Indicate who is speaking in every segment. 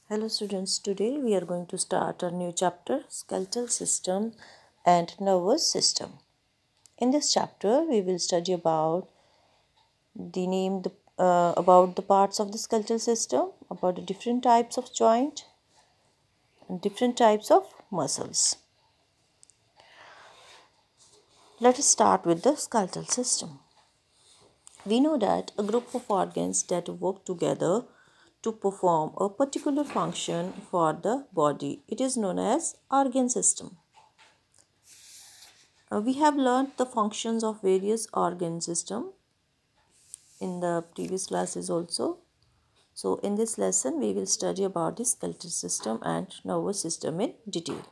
Speaker 1: Hello students, today we are going to start a new chapter, Skeletal System and Nervous System. In this chapter, we will study about the parts of the skeletal system, about the different types of joint and different types of muscles. Let us start with the skeletal system. We know that a group of organs that work together to perform a particular function for the body, it is known as organ system. We have learned the functions of various organ system in the previous classes also. So in this lesson we will study about the skeletal system and nervous system in detail.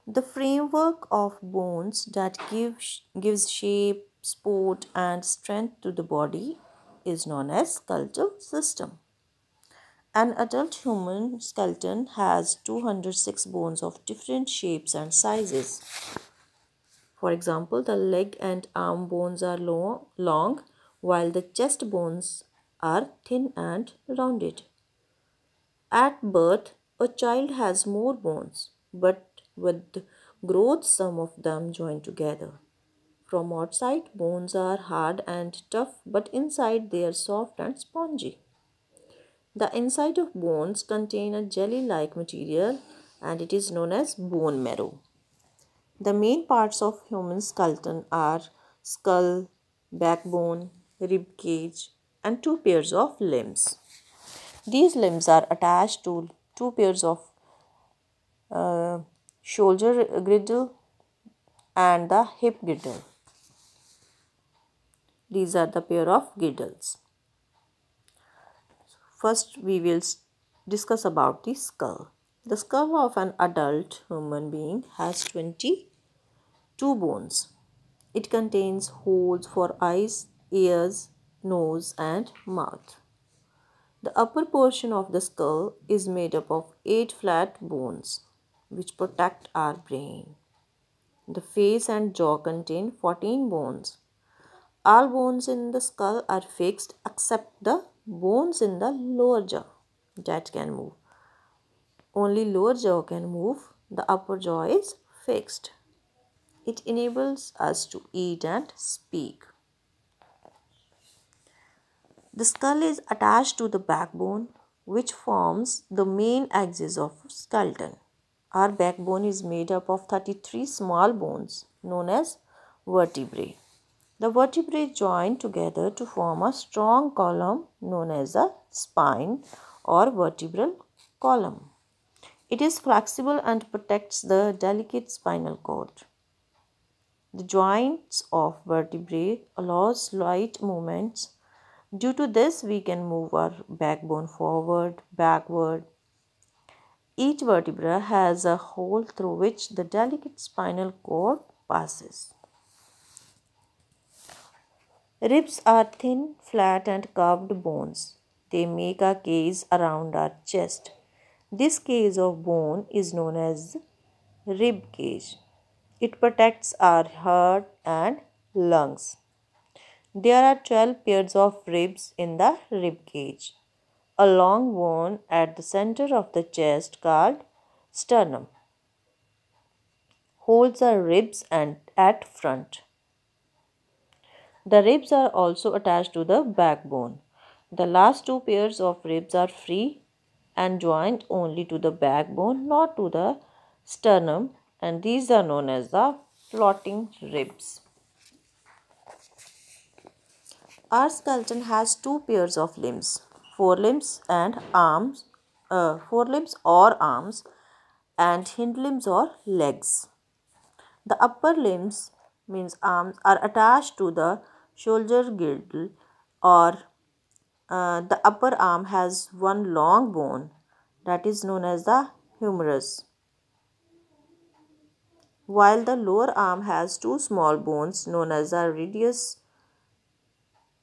Speaker 1: The framework of bones that gives shape, support and strength to the body is known as skeletal system. An adult human skeleton has 206 bones of different shapes and sizes. For example, the leg and arm bones are long while the chest bones are thin and rounded. At birth, a child has more bones, but with growth, some of them join together. From outside, bones are hard and tough, but inside they are soft and spongy. The inside of bones contain a jelly-like material and it is known as bone marrow. The main parts of human skeleton are skull, backbone, rib cage, and two pairs of limbs. These limbs are attached to two pairs of uh, shoulder girdle and the hip girdle. These are the pair of girdles. First, we will discuss about the skull. The skull of an adult human being has 22 bones. It contains holes for eyes, ears, nose and mouth. The upper portion of the skull is made up of 8 flat bones which protect our brain. The face and jaw contain 14 bones. All bones in the skull are fixed except the bones in the lower jaw that can move. Only lower jaw can move. The upper jaw is fixed. It enables us to eat and speak. The skull is attached to the backbone, which forms the main axis of skeleton. Our backbone is made up of 33 small bones known as vertebrae. The vertebrae join together to form a strong column known as a spine or vertebral column. It is flexible and protects the delicate spinal cord. The joints of vertebrae allow slight movements. Due to this, we can move our backbone forward, backward. Each vertebra has a hole through which the delicate spinal cord passes. Ribs are thin, flat and curved bones. They make a cage around our chest. This cage of bone is known as rib cage. It protects our heart and lungs. There are 12 pairs of ribs in the rib cage. A long bone at the center of the chest called sternum holds the ribs and at front. The ribs are also attached to the backbone. The last two pairs of ribs are free and joined only to the backbone, not to the sternum, and these are known as the floating ribs. Our skeleton has two pairs of limbs, forelimbs or arms, and hind limbs or legs. The upper limbs, means arms, are attached to the shoulder girdle or the upper arm has one long bone that is known as the humerus, while the lower arm has two small bones known as the radius.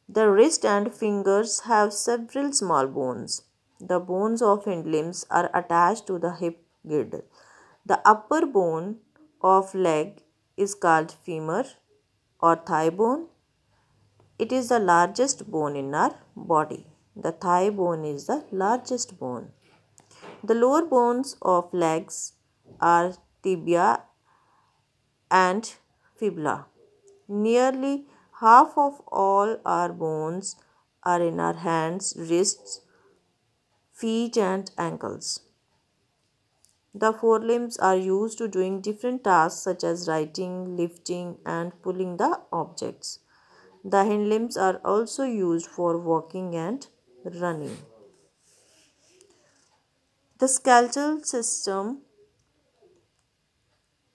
Speaker 1: The wrist and fingers have several small bones. The bones of hind limbs are attached to the hip girdle. The upper bone of leg is called femur or thigh bone. It is the largest bone in our body. The thigh bone is the largest bone. The lower bones of legs are tibia and fibula. Nearly half of all our bones are in our hands, wrists, feet, and ankles. The forelimbs are used to doing different tasks such as writing, lifting, and pulling the objects. The hind limbs are also used for walking and running. The skeletal system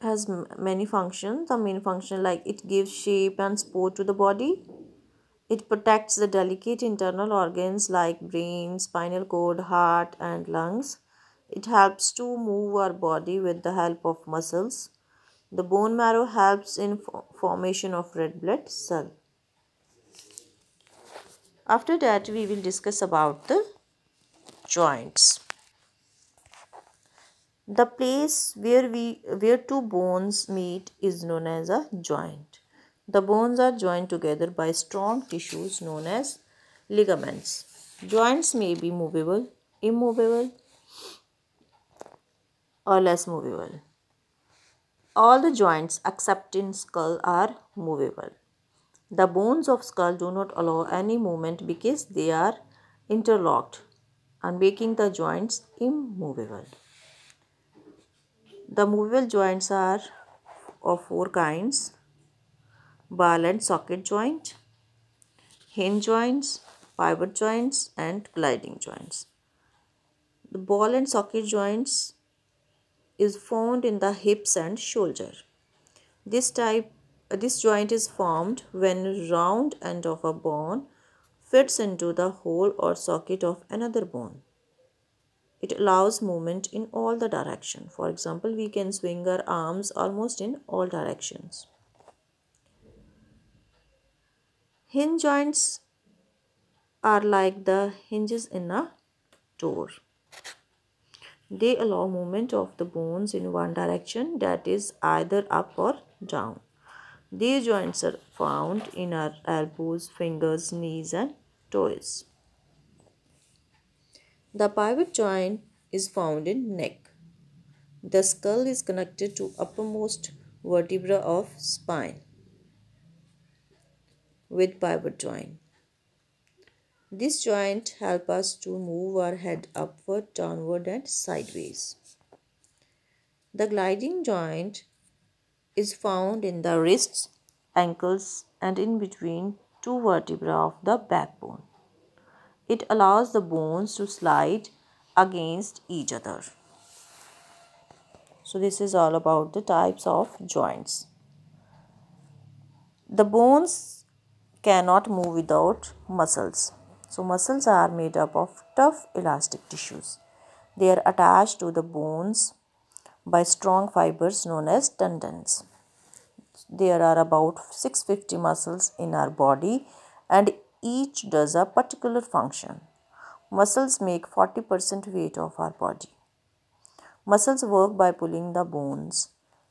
Speaker 1: has many functions. The main function, like it gives shape and support to the body. It protects the delicate internal organs like brain, spinal cord, heart, and lungs. It helps to move our body with the help of muscles. The bone marrow helps in formation of red blood cell. After that, we will discuss about the joints. The place where two bones meet is known as a joint. The bones are joined together by strong tissues known as ligaments. Joints may be movable, immovable, or less movable. All the joints except in skull are movable. The bones of skull do not allow any movement because they are interlocked and making the joints immovable. The movable joints are of four kinds: ball and socket joint, hinge joints, pivot joints, and gliding joints. The ball and socket joints is found in the hips and shoulder. This joint is formed when round end of a bone fits into the hole or socket of another bone. It allows movement in all the direction. For example, we can swing our arms almost in all directions. Hinge joints are like the hinges in a door. They allow movement of the bones in one direction, that is either up or down. These joints are found in our elbows, fingers, knees, and toes. The pivot joint is found in neck. The skull is connected to uppermost vertebra of spine with pivot joint. This joint helps us to move our head upward, downward, and sideways. The gliding joint is found in the wrists, ankles, and in between two vertebrae of the backbone. It allows the bones to slide against each other. So this is all about the types of joints. The bones cannot move without muscles. So muscles are made up of tough elastic tissues. They are attached to the bones by strong fibers known as tendons. There are about 650 muscles in our body and each does a particular function. Muscles make 40% weight of our body. Muscles work by pulling the bones.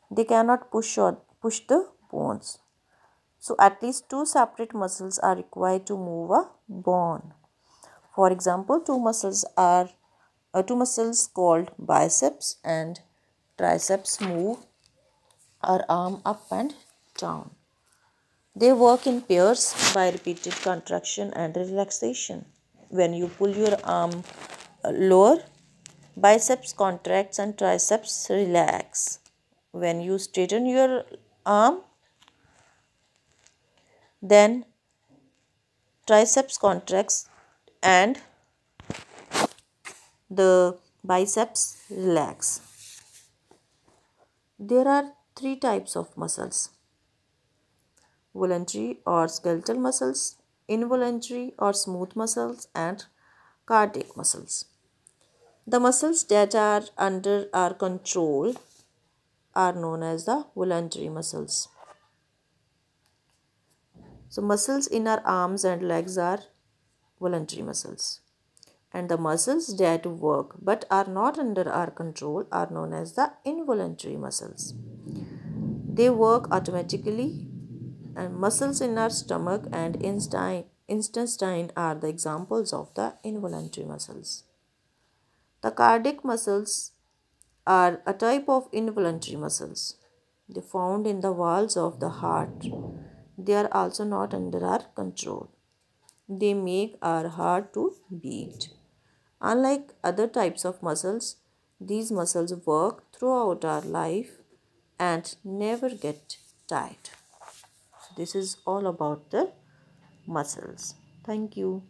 Speaker 1: They cannot push the bones. So at least two separate muscles are required to move a bone. For example, two muscles called biceps and triceps move our arm up and down. They work in pairs by repeated contraction and relaxation. When you pull your arm lower, biceps contracts and triceps relax. When you straighten your arm, then triceps contracts and the biceps relax. There are three types of muscles: voluntary or skeletal muscles, involuntary or smooth muscles, and cardiac muscles. The muscles that are under our control are known as the voluntary muscles. So muscles in our arms and legs are voluntary muscles. And the muscles that work but are not under our control are known as the involuntary muscles. They work automatically, and muscles in our stomach and intestine are the examples of the involuntary muscles. The cardiac muscles are a type of involuntary muscles. They found in the walls of the heart. They are also not under our control. They make our heart to beat. Unlike other types of muscles, these muscles work throughout our life and never get tired. So this is all about the muscles. Thank you.